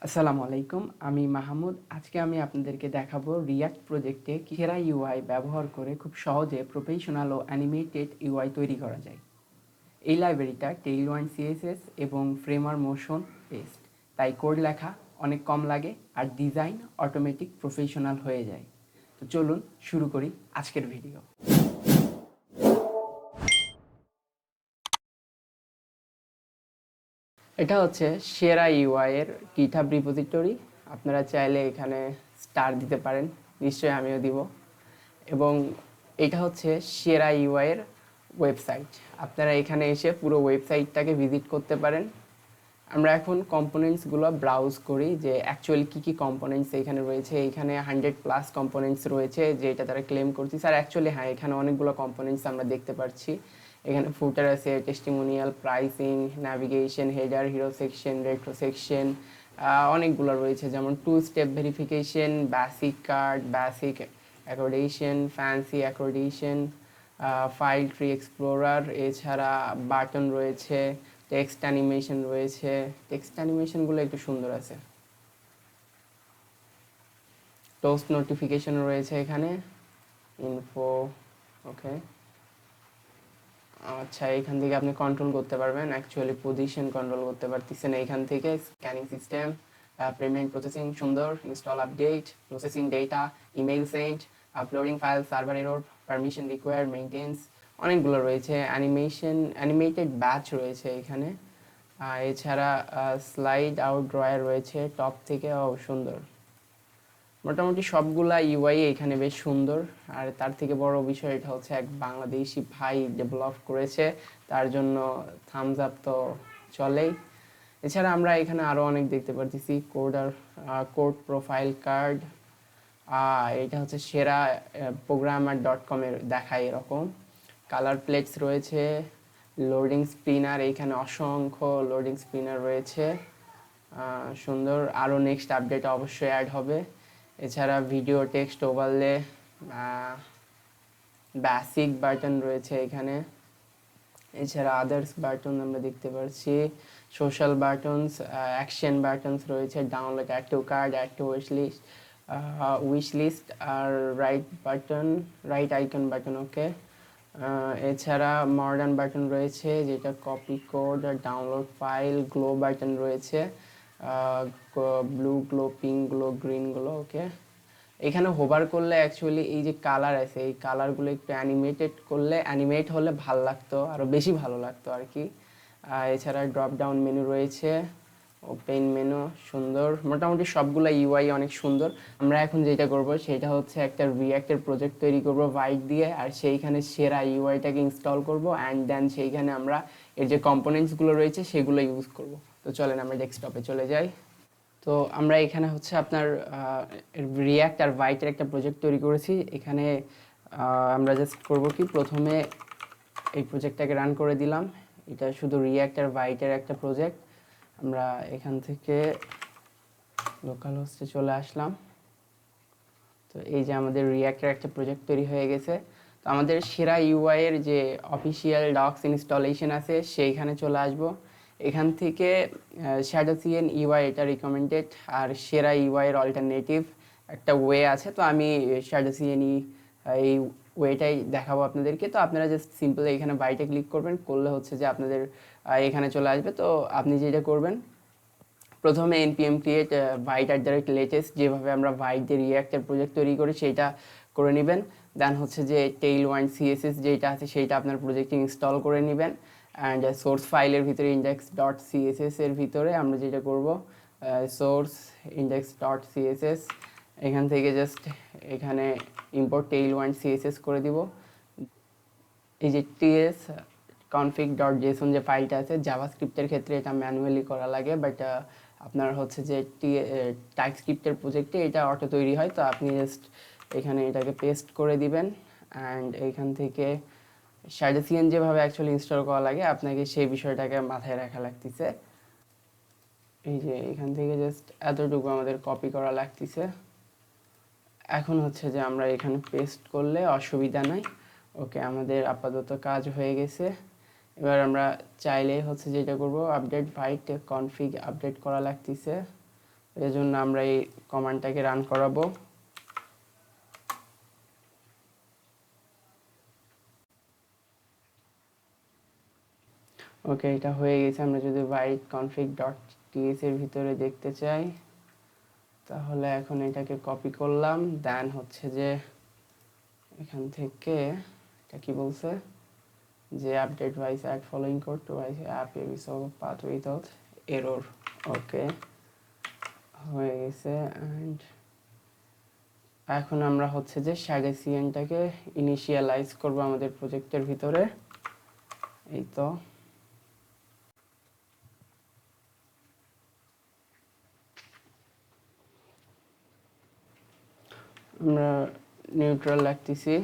আসসালামু আলাইকুম, আমি মাহমুদ। আজকে আমি আপনাদেরকে দেখাবো রিয়াক্ট প্রজেক্টে সেরা ইউআই ব্যবহার করে খুব সহজে প্রফেশনাল ও অ্যানিমেটেড ইউআই তৈরি করা যায়। এই লাইব্রেরিটা টেইলওয়ার্ড সিএসএস এবং ফ্রেমার মোশন বেসড, তাই কোড লেখা অনেক কম লাগে আর ডিজাইন অটোমেটিক প্রফেশনাল হয়ে যায়। তো চলুন শুরু করি আজকের ভিডিও। এটা হচ্ছে সেরা ইউআই এর গিটহাব রিপোজিটরি। আপনারা চাইলে এখানে স্টার দিতে পারেন, নিশ্চয়ই আমিও দিব। এবং এটা হচ্ছে সেরা ইউআই এর ওয়েবসাইট। আপনারা এখানে এসে পুরো ওয়েবসাইটটাকে ভিজিট করতে পারেন। আমরা এখন কম্পোনেন্টসগুলো ব্রাউজ করি যে অ্যাকচুয়ালি কী কী কম্পোনেন্টস এখানে রয়েছে। এখানে 100+ কম্পোনেন্টস রয়েছে যেটা তারা ক্লেম করছে। স্যার অ্যাকচুয়ালি হ্যাঁ, এখানে অনেকগুলো কম্পোনেন্টস আমরা দেখতে পাচ্ছি। এখানে ফুটার আছে, testimonial, pricing, navigation, header, hero section, retro section, অনেকগুলো রয়েছে, যেমন 2 step verification, basic card, basic accordion, fancy accordion, file tree explorer, এছাড়া বাটন রয়েছে, টেক্সট অ্যানিমেশন রয়েছে। টেক্সট অ্যানিমেশনগুলো একটু সুন্দর আছে। টোস্ট নোটিফিকেশন রয়েছে এখানে, ইনফো, ওকে। আচ্ছা, এখান থেকে আপনি কন্ট্রোল করতে পারবেন, অ্যাকচুয়ালি পজিশন কন্ট্রোল করতে পারতেছেন এইখান থেকে। স্ক্যানিং সিস্টেম, পেমেন্ট প্রসেসিং সুন্দর, install update, processing data, email send, uploading file, server error, permission require, maintenance, অনেকগুলো রয়েছে। অ্যানিমেশন, অ্যানিমেটেড ব্যাচ রয়েছে এখানে। এছাড়া স্লাইড আউট ড্রয়ার রয়েছে টপ থেকে, সুন্দর। মোটামুটি সবগুলা ইউআই এখানে বেশ সুন্দর। আর তার থেকে বড় বিষয় এটা হচ্ছে এক বাংলাদেশি ভাই ডেভেলপ করেছে, তার জন্য থামস আপ তো চলেই। এছাড়া আমরা এখানে আরও অনেক দেখতে পারতেছি। কোড প্রোফাইল কার্ড, এটা হচ্ছে সেরা programmer.com-এর দেখায় এরকম। কালার প্লেটস রয়েছে, লোডিং স্পিনার, এইখানে অসংখ্য লোডিং স্পিনার রয়েছে, সুন্দর। আরও নেক্সট আপডেট অবশ্যই অ্যাড হবে। এছাড়া video text overlay, basic button রয়েছে এখানে। এছাড়া আদার্স বাটন আমরা দেখতে পাচ্ছি, সোশ্যাল বাটনস, অ্যাকশন বাটনস রয়েছে, download, add to card, add to wish list আর রাইট আইকন বাটন, ওকে। এছাড়া মডার্ন বাটন রয়েছে যেটা copy code, download file, glow button রয়েছে, blue glow, pink glow, green glow, okay. এখানে hover করলে actually এই যে কালার আছে, এই কালারগুলো একটু অ্যানিমেট হলে ভালো লাগতো, আরও বেশি ভালো লাগতো আর কি। এছাড়া ড্রপ ডাউন মেনু রয়েছে, ওপেন মেনু, সুন্দর। মোটামুটি সবগুলো ইউআই অনেক সুন্দর। আমরা এখন যেটা করব সেটা হচ্ছে একটা রিঅ্যাক্টের প্রজেক্ট তৈরি করব ভাইট দিয়ে, আর সেইখানে সেরা ইউআইটাকে ইনস্টল করব অ্যান্ড দেন সেইখানে আমরা এর যে কম্পোনেন্টসগুলো রয়েছে সেগুলো ইউজ করব। তো চলেন আমরা ডেস্কটপে চলে যাই। তো আমরা এখানে হচ্ছে আপনার রিয়্যাক্ট আর ভাইটের একটা প্রজেক্ট তৈরি করেছি। এখানে আমরা জাস্ট করব কি, প্রথমে এই প্রজেক্টটাকে রান করে দিলাম। এটা শুধু রিয়্যাক্ট আর ভাইটের একটা প্রজেক্ট। আমরা এখান থেকে লোকাল হোস্টে চলে আসলাম। তো এই যে আমাদের রিয়্যাক্টের একটা প্রজেক্ট তৈরি হয়ে গেছে। তো আমাদের সেরা ইউআই এর যে অফিসিয়াল ডক্স ইনস্টলেশন আছে সেইখানে চলে আসবো। এখান থেকে শ্যাডো সিএন ইউআই এটা রিকমেন্ডেড, আর সেরা ইউআই এর অল্টারনেটিভ একটা ওয়ে আছে। তো আমি শ্যাডো সিএনই এই ওয়েটাই দেখাবো আপনাদেরকে। তো আপনারা জাস্ট সিম্পল এখানে বাইটে ক্লিক করবেন, করলে হচ্ছে যে আপনাদের এখানে চলে আসবে। তো আপনি যেটা করবেন, প্রথমে npm create ভাইট@latest, যেভাবে আমরা ভাইট দিয়ে রিঅ্যাক্টের প্রজেক্ট তৈরি করি সেইটা করে নেবেন। দেন হচ্ছে যে টেইলওয়ার্ড সিএসএস যেটা আছে সেইটা আপনার প্রজেক্টে ইনস্টল করে নেবেন। অ্যান্ড সোর্স ফাইলের ভিতরে index.css এর ভিতরে আমরা যেটা করব, সোর্স index.css, এখান থেকে জাস্ট এখানে ইম্পোর্ট টেইলওয়ার্ড সিএসএস করে দিব। এই যে ts config.json যে ফাইলটা আছে, জাভাস্ক্রিপ্টের ক্ষেত্রে এটা ম্যানুয়ালি করা লাগে, বাট আপনার হচ্ছে যে টাইপস্ক্রিপ্টের প্রজেক্টে এটা অটো তৈরি হয়। তো আপনি জাস্ট এখানে এটাকে পেস্ট করে দিবেন অ্যান্ড এইখান থেকে শ্যাডো সিএন যেভাবে অ্যাকচুয়ালি ইনস্টল করা লাগে আপনাকে সেই বিষয়টাকে মাথায় রাখা লাগতেছে। এই যে এখান থেকে জাস্ট এতটুকু আমাদের কপি করা লাগতেছে। এখন হচ্ছে যে আমরা এখানে পেস্ট করলে অসুবিধা নাই। ওকে, আমাদের আপাতত কাজ হয়ে গেছে। এবার আমরা চাইলেই হচ্ছে যেটা করব, আপডেট ভাইট কনফিগ আপডেট করা লাগতেছে। এজন্য আমরা এই কমান্ডটাকে রান করাবো। ওকে, এটা হয়ে গেছে। আমরা যদি white config.ts এর ভিতরে দেখতে চাই তাহলে এখন এটাকে কপি করলাম, দেন হচ্ছে যে এখান থেকে এটা কি বলছে যে update Vite add following code to Vite app resolve path without error. Okay, হয়ে গেছে। অ্যান্ড এখন আমরা হচ্ছে যে শ্যাডো সিএনটাকে ইনিশিয়ালাইজ করব আমাদের প্রজেক্টের ভিতরে। এই তো আমরা নিউট্রাল রাখতেছি।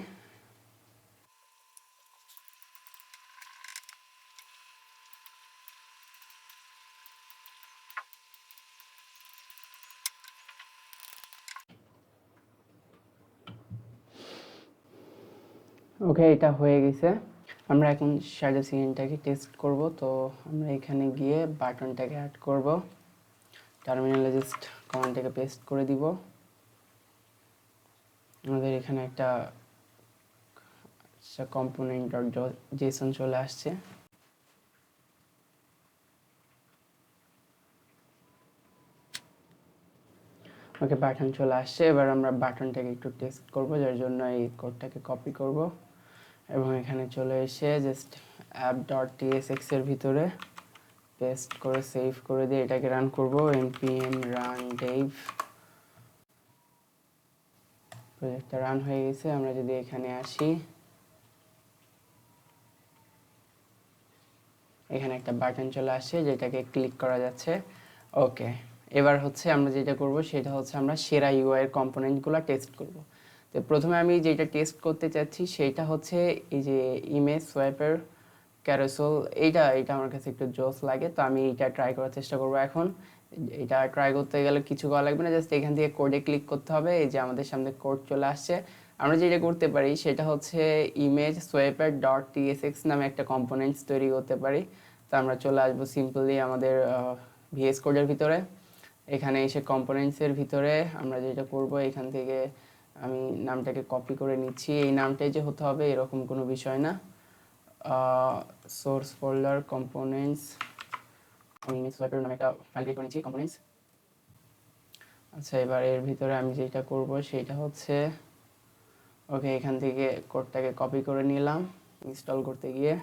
ওকে, এটা হয়ে গেছে। আমরা এখন শ্যাডো সিএনটাকে টেস্ট করব। তো আমরা এখানে গিয়ে বাটনটাকে অ্যাড করব, টার্মিনালে জাস্ট কমান্ডটাকে পেস্ট করে দিব। আমাদের এখানে একটা component.json চলে আসছে। ওকে, বাটন চলে আসছে। এবার আমরা বাটনটাকে একটু টেস্ট করব, যার জন্য এই কোডটাকে কপি করব এবং এখানে চলে এসে জাস্ট app.tsx এর ভিতরে পেস্ট করে সেভ করে দিয়ে এটাকে রান করব। npm run dev, প্রজেক্টটা রান হয়ে গেছে। আমরা যদি এখানে আসি, এখানে একটা বাটন চলে আসছে যেটাকে ক্লিক করা যাচ্ছে। ওকে, এবার হচ্ছে আমরা যেটা করব সেটা হচ্ছে আমরা সেরা ইউআই এর কম্পোনেন্টগুলো টেস্ট করব। তো প্রথমে আমি যেটা টেস্ট করতে চাচ্ছি সেটা হচ্ছে এই যে ইমেজ সোয়াইপের ক্যারোসেল। এইটা আমার কাছে একটু জোস লাগে, তো আমি এটা ট্রাই করার চেষ্টা করব। এখন এটা ট্রাই করতে গেলে কিছু করা লাগবে না, জাস্ট এখান থেকে কোডে ক্লিক করতে হবে। এই যে আমাদের সামনে কোড চলে আসছে। আমরা যেটা করতে পারি সেটা হচ্ছে ইমেজ সোয়াইপার ডট টিএসএক্স নামে একটা কম্পোনেন্টস তৈরি করতে পারি। তো আমরা চলে আসবো সিম্পলি আমাদের ভিএস কোডের ভিতরে। এখানে এসে কম্পোনেন্টসের ভিতরে আমরা যেটা করব, এখান থেকে আমি নামটাকে কপি করে নিচ্ছি। এই নামটাই যে হতে হবে এরকম কোনো বিষয় না। সোর্স ফোল্ডার কম্পোনেন্টস, আমি ইমেজ সোয়াইপার নামে একটা ফাইল ক্রিয়েট করে নিচ্ছি কম্পোনেন্টস। আচ্ছা, এবার এর ভিতরে আমি যেটা করব সেটা হচ্ছে ওকে, এখান থেকে কোডটাকে কপি করে নিলাম ইনস্টল করতে গিয়ে।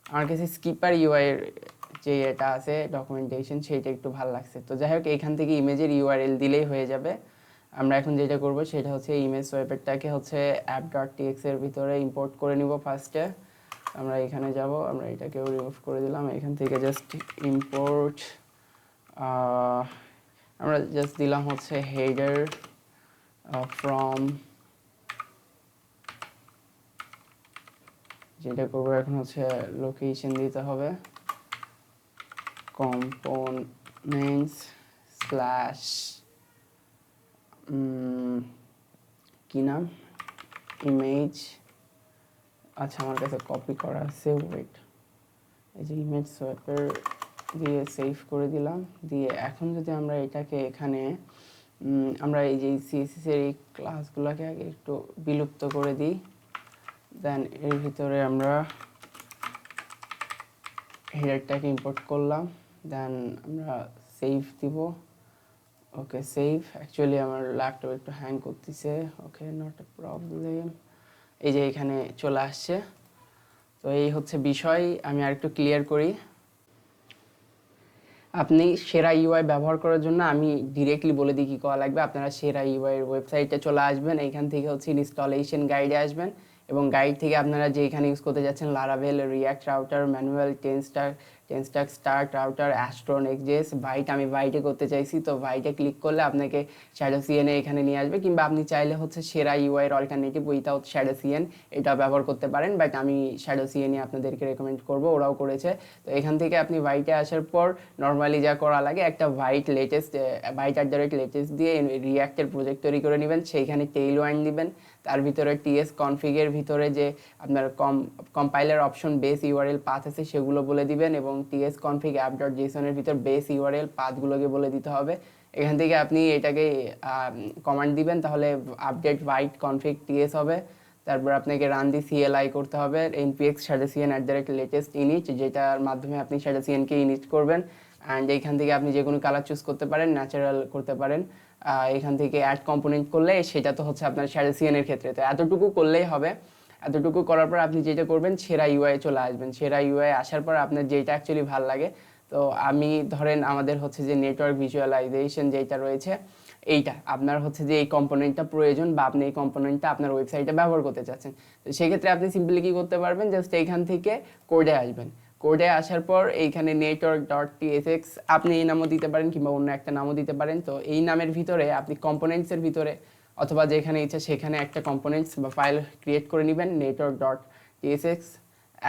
আমার কাছে স্কিপার ইউআই এর যে এটা আছে ডকুমেন্টেশন, সেইটা একটু ভালো লাগছে। তো যাই হোক, এখান থেকে ইমেজের ইউআরএল দিলেই হয়ে যাবে। আমরা এখন যেটা করব সেটা হচ্ছে ইমেজ সোয়াইপারটাকে হচ্ছে app.tx এর ভিতরে ইম্পোর্ট করে নিব ফার্স্টে। আমরা এখানে যাব, আমরা এটাকেও রিমুভ করে দিলাম। এখান থেকে জাস্ট ইম্পোর্ট, আমরা জাস্ট দিলাম হচ্ছে হেডার ফ্রম, যেটা করবো এখন হচ্ছে লোকেশন দিতে হবে components স্ল্যাশ কি নাম, ইমেজ। আচ্ছা, আমার কাছে কপি করা আছে, ওয়েট, এই যে ইমেজ সোয়াইপার দিয়ে সেভ করে দিলাম। দিয়ে এখন যদি আমরা এটাকে এখানে আমরা এই যে সিএসএস এর এই ক্লাসগুলোকে আগে একটু বিলুপ্ত করে দিই, দেন এর ভিতরে আমরা হেডারটাকে ইম্পোর্ট করলাম, দেন আমরা সেভ দিব। ওকে, সেভ। অ্যাকচুয়ালি আমার ল্যাপটপ একটু হ্যাং করতেছে। ওকে, নট এ প্রবলেম। এই যে এখানে চলে আসছে। তো এই হচ্ছে বিষয়। আমি আরেকটু ক্লিয়ার করি। আপনি সেরা ইউআই ব্যবহার করার জন্য আমি ডিরেক্টলি বলে দিই কী করা লাগবে। আপনারা সেরা ইউআই এর ওয়েবসাইটে চলে আসবেন, এইখান থেকে হচ্ছে ইনস্টলেশন গাইডে আসবেন এবং গাইড থেকে আপনারা যে এখানে ইউজ করতে যাচ্ছেন Laravel, React Router, manual, TanStack Start Router, Astro, Next JS, Vite. আমি ভাইটে করতে চাইছি, তো ভাইটে ক্লিক করলে আপনাকে শ্যাডো সিএন এখানে নিয়ে আসবে। কিংবা আপনি চাইলে হচ্ছে সেরা ইউআই এর অল্টারনেটিভ উইথাউট শ্যাডো সিএন এটা ব্যবহার করতে পারেন, বাট আমি শ্যাডো সিএনই আপনাদেরকে রেকমেন্ড করব, ওরাও করেছে। তো এখান থেকে আপনি ভাইটে আসার পর নর্মালি যা করা লাগে, একটা ভাইট লেটেস্ট দিয়ে রিয়াক্টের প্রজেক্ট তৈরি করে নেবেন। সেইখানে টেইল ওয়াইন দিবেন, তার ভিতরে টিএস কনফিগের ভিতরে যে আপনার compiler option base URL path আছে সেগুলো বলে দিবেন এবং এবং tsconfig app.json এর ভিতর বেস ইউআরএল পাথগুলোকে বলে দিতে হবে। এখান থেকে আপনি এটাকে কমান্ড দিবেন, তাহলে আপডেট হোয়াইট কনফিগ ts হবে। তারপর আপনাকে রান দি CLI করতে হবে npx @latest init, যেটার মাধ্যমে আপনি কে ইনিট করবেন। অ্যান্ড এইখান থেকে আপনি যে কোনো কালার চুজ করতে পারেন, ন্যাচারাল করতে পারেন। এখান থেকে অ্যাড কম্পোনেন্ট করলে সেটা তো হচ্ছে আপনার এর ক্ষেত্রে, তো এতটুকু করলেই হবে। এতটুকু করার পর আপনি যেটা করবেন, সেরা ইউআই চলে আসবেন। সেরা ইউআই আসার পর আপনার যেটা অ্যাকচুয়ালি ভালো লাগে, তো আমি ধরেন আমাদের হচ্ছে যে নেটওয়ার্ক ভিজুয়ালাইজেশন যেটা রয়েছে, এইটা আপনার হচ্ছে যে এই কম্পোনেন্টটা প্রয়োজন, বা আপনি এই কম্পোনেন্টটা আপনার ওয়েবসাইটে ব্যবহার করতে চাচ্ছেন। তো সেক্ষেত্রে আপনি সিম্পলি কী করতে পারবেন, জাস্ট এইখান থেকে কোডে আসবেন। কোডে আসার পর এইখানে network.tsx আপনি এই নামও দিতে পারেন কিংবা অন্য একটা নামও দিতে পারেন। তো এই নামের ভিতরে আপনি কম্পোনেন্টসের ভিতরে অথবা যেখানে ইচ্ছা সেখানে একটা কম্পোনেন্টস বা ফাইল ক্রিয়েট করে নেবেন network.tsx।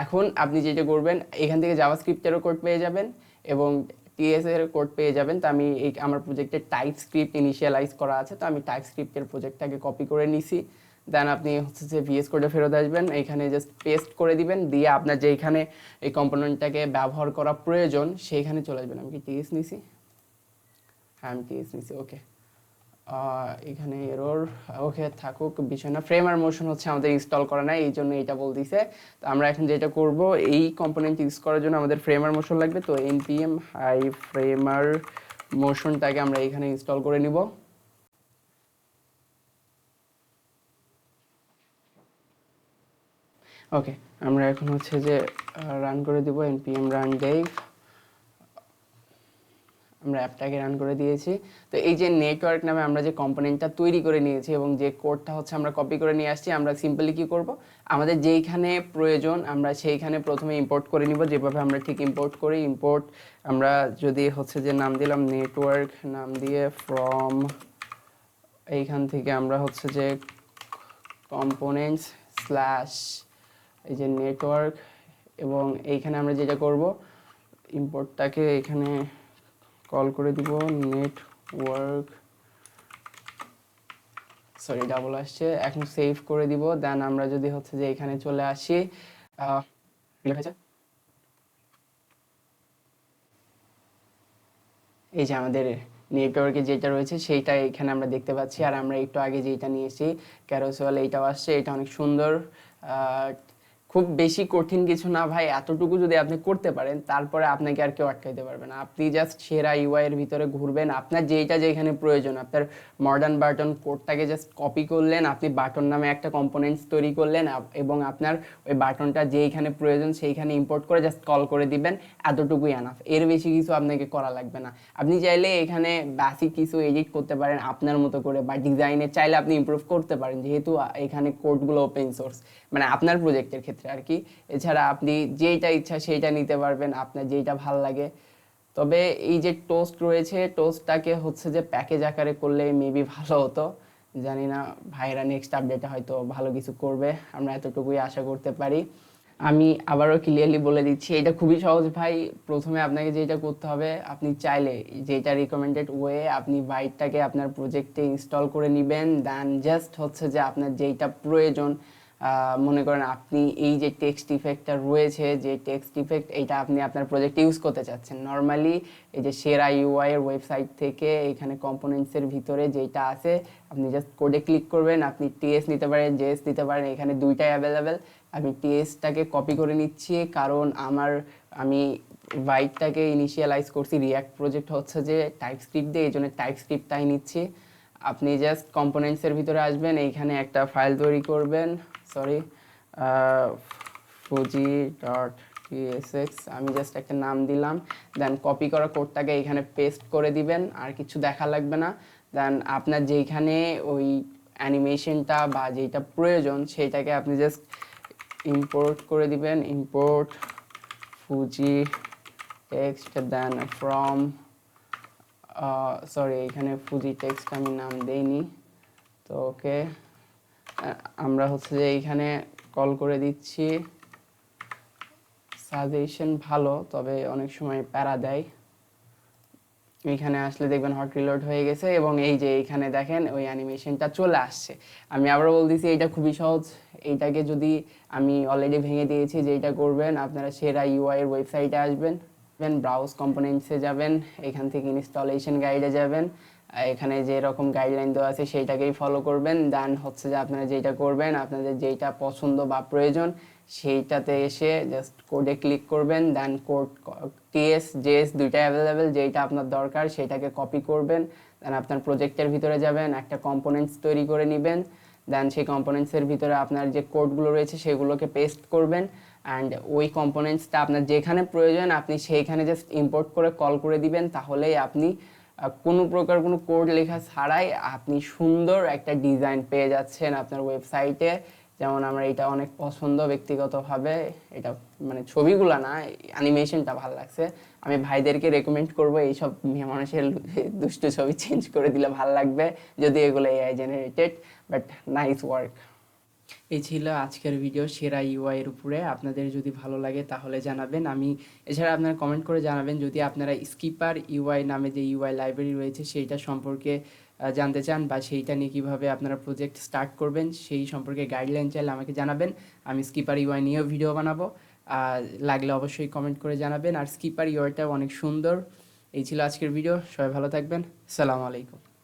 এখন আপনি যেটা করবেন, এখান থেকে জাভাস্ক্রিপ্টেরও কোড পেয়ে যাবেন এবং টিএস এর কোড পেয়ে যাবেন। তো আমি আমার প্রজেক্টের টাইপ স্ক্রিপ্ট ইনিশিয়ালাইজ করা আছে, তো আমি টাইপ স্ক্রিপ্টের প্রজেক্টটাকে কপি করে নিছি। দেন আপনি হচ্ছে যে ভিএস কোডে ফেরত আসবেন, এইখানে জাস্ট পেস্ট করে দিবেন, দিয়ে আপনার যেখানে এই কম্পোনেন্টটাকে ব্যবহার করা প্রয়োজন সেইখানে চলে আসবেন। আমি কি টিএস নিছি? হ্যাঁ আমি টিএস নিছি, ওকে। এখানে এরর, ওকে থাকুক, বিষয় না। ফ্রেমার মোশন হচ্ছে আমাদের ইনস্টল করা নাই, এই জন্য এটা বলতেছে। তো আমরা এখন যেটা করব, এই কম্পোনেন্ট ইউজ করার জন্য আমাদের ফ্রেমার মোশন লাগবে। তো npm হাই ফ্রেমার মোশনটাকে আমরা এখানে ইনস্টল করে নিব। ওকে, আমরা এখন হচ্ছে যে রান করে দিব npm run dev। আমরা অ্যাপটাকে রান করে দিয়েছি। তো এই যে নেটওয়ার্ক নামে আমরা যে কম্পোনেন্টটা তৈরি করে নিয়েছি এবং যে কোডটা হচ্ছে আমরা কপি করে নিয়ে আসছি, আমরা সিম্পলি কি করব, আমাদের যেইখানে প্রয়োজন আমরা সেইখানে প্রথমে ইম্পোর্ট করে নিব, যেভাবে আমরা ঠিক ইম্পোর্ট করি। ইম্পোর্ট আমরা যদি হচ্ছে যে নাম দিলাম নেটওয়ার্ক, নাম দিয়ে ফ্রম, এইখান থেকে আমরা হচ্ছে যে কম্পোনেন্টস স্ল্যাশ এই যে নেটওয়ার্ক, এবং এইখানে আমরা যেটা করব, ইম্পোর্টটাকে এখানে কল করে দিব নেটওয়ার্ক, সরি ডাবল আসছে, এখন সেভ করে দিব। দেন আমরা যদি হচ্ছে যে এখানে চলে আসি, এই যে আমাদের নেটওয়ার্কে যেটা রয়েছে সেইটা এখানে আমরা দেখতে পাচ্ছি। আর আমরা একটু আগে যেটা নিয়েছি ক্যারোসেল, এইটাও আসছে, এটা অনেক সুন্দর। খুব বেশি কঠিন কিছু না ভাই, এতটুকু যদি আপনি করতে পারেন তারপরে আপনাকে আর কেউ আটকাইতে পারবে না। আপনি জাস্ট সেরা ইউআই এর ভিতরে ঘুরবেন, আপনার যেইটা যেখানে প্রয়োজন, আপনার মডার্ন বাটন কোডটাকে জাস্ট কপি করলেন, আপনি বাটন নামে একটা কম্পোনেন্টস তৈরি করলেন এবং আপনার ওই বাটনটা যেইখানে প্রয়োজন সেইখানে ইম্পোর্ট করে জাস্ট কল করে দিবেন। এতটুকুই এনাফ, এর বেশি কিছু আপনাকে করা লাগবে না। আপনি চাইলে এখানে বেসিক কিছু এডিট করতে পারেন আপনার মতো করে, বা ডিজাইনে চাইলে আপনি ইমপ্রুভ করতে পারেন, যেহেতু এখানে কোডগুলো ওপেন সোর্স, মানে আপনার প্রজেক্টের ক্ষেত্রে আর কি। এছাড়া আপনি যেইটা ইচ্ছা সেইটা নিতে পারবেন, আপনার যেইটা ভাল লাগে। তবে এই যে টোস্ট রয়েছে, টোস্টটাকে হচ্ছে যে প্যাকেজ আকারে করলে মেবি ভালো হতো। জানি না, ভাইরা নেক্সট আপডেটে হয়তো ভালো কিছু করবে, আমরা এতটুকুই আশা করতে পারি। আমি আবারও ক্লিয়ারলি বলে দিচ্ছি, এটা খুবই সহজ ভাই। প্রথমে আপনাকে যেটা করতে হবে, আপনি চাইলে যেটা রিকমেন্ডেড ওয়ে, আপনি বাইটটাকে আপনার প্রজেক্টে ইনস্টল করে নেবেন। দেন জাস্ট হচ্ছে যে আপনার যেইটা প্রয়োজন, মনে করেন আপনি এই যে টেক্সট ইফেক্টটা রয়েছে, যে টেক্সট ইফেক্ট এইটা আপনি আপনার প্রজেক্টে ইউজ করতে চাচ্ছেন, নর্মালি এই যে সেরা ইউআই এর ওয়েবসাইট থেকে এখানে কম্পোনেন্টসের ভিতরে যেটা আছে, আপনি জাস্ট কোডে ক্লিক করবেন। আপনি টিএস নিতে পারেন, জেএস নিতে পারেন, এখানে দুইটাই অ্যাভেলেবেল। আমি টিএসটাকে কপি করে নিচ্ছি, কারণ আমি বাইটটাকে ইনিশিয়ালাইজ করছি রিয়াক্ট প্রজেক্ট হচ্ছে যে টাইপ স্ক্রিপ্ট দিয়ে, এই জন্য টাইপ স্ক্রিপ্টটাই নিচ্ছি। আপনি জাস্ট কম্পোনেন্টসের ভিতরে আসবেন, এইখানে একটা ফাইল তৈরি করবেন, সরি fuji.tsx, আমি জাস্ট একটা নাম দিলাম। দেন কপি করা কোডটাকে এইখানে পেস্ট করে দিবেন, আর কিছু দেখা লাগবে না। দেন আপনার যেইখানে ওই অ্যানিমেশনটা বা যেটা প্রয়োজন সেইটাকে আপনি জাস্ট ইম্পোর্ট করে দিবেন, import fuji text, then from, sorry এখানে ফুজি টেক্সট আমি নাম দেইনি, তো ওকে। আমরা হচ্ছে যে এইখানে কল করে দিচ্ছি সাজেশন, ভালো, তবে অনেক সময় প্যারা দেয়। এইখানে আসলে দেখবেন হট রিলোড হয়ে গেছে এবং এই যে এইখানে দেখেন ওই অ্যানিমেশনটা চলে আসছে। আমি আবারও বলতেছি, এটা খুবই সহজ। এইটাকে যদি আমি অলরেডি ভেঙে দিয়েছি, যেটা করবেন আপনারা সেরা ইউআই এর ওয়েবসাইটে আসবেন, ব্রাউজ কম্পোনেন্টসে যাবেন, এখান থেকে ইনস্টলেশন গাইডে যাবেন, এখানে যে রকম গাইডলাইন দেওয়া আছে সেইটাকেই ফলো করবেন। দেন হচ্ছে যে আপনারা যেটা করবেন, আপনাদের যেটা পছন্দ বা প্রয়োজন সেইটাতে এসে জাস্ট কোডে ক্লিক করবেন। দেন কোড টিএস জেএস দুইটা অ্যাভেলেবেল, যেইটা আপনার দরকার সেটাকে কপি করবেন। দেন আপনার প্রজেক্টের ভিতরে যাবেন, একটা কম্পোনেন্টস তৈরি করে নেবেন। দেন সেই কম্পোনেন্টসের ভিতরে আপনার যে কোডগুলো রয়েছে সেগুলোকে পেস্ট করবেন। অ্যান্ড ওই কম্পোনেন্টসটা আপনার যেখানে প্রয়োজন আপনি সেইখানে জাস্ট ইম্পোর্ট করে কল করে দিবেন। তাহলেই আপনি কোনো প্রকার কোনো কোড লেখা ছাড়াই আপনি সুন্দর একটা ডিজাইন পেয়ে যাচ্ছেন আপনার ওয়েবসাইটে। যেমন আমার এটা অনেক পছন্দ ব্যক্তিগতভাবে, এটা মানে ছবিগুলো না, অ্যানিমেশনটা ভালো লাগছে। আমি ভাইদেরকে রেকমেন্ড করবো এইসব মেয়ে মানুষের দুষ্টু ছবি চেঞ্জ করে দিলে ভালো লাগবে, যদি এগুলো AI generated, but nice work. এই ছিল আজকের ভিডিও সেরা ইউআই এর উপরে। আপনাদের যদি ভালো লাগে তাহলে জানাবেন। এছাড়া আপনারা কমেন্ট করে জানাবেন যদি আপনারা স্কিপার ইউআই নামে যে ইউআই লাইব্রেরি রয়েছে সেইটা সম্পর্কে জানতে চান, বা সেইটা নিয়ে কীভাবে আপনারা প্রজেক্ট স্টার্ট করবেন সেই সম্পর্কে গাইডলাইন চাইলে আমাকে জানাবেন। আমি স্কিপার ইউআই নিয়েও ভিডিও বানাবো, লাগলে অবশ্যই কমেন্ট করে জানাবেন। আর স্কিপার ইউআইটাও অনেক সুন্দর। এই ছিল আজকের ভিডিও, সবাই ভালো থাকবেন, আসসালামু আলাইকুম।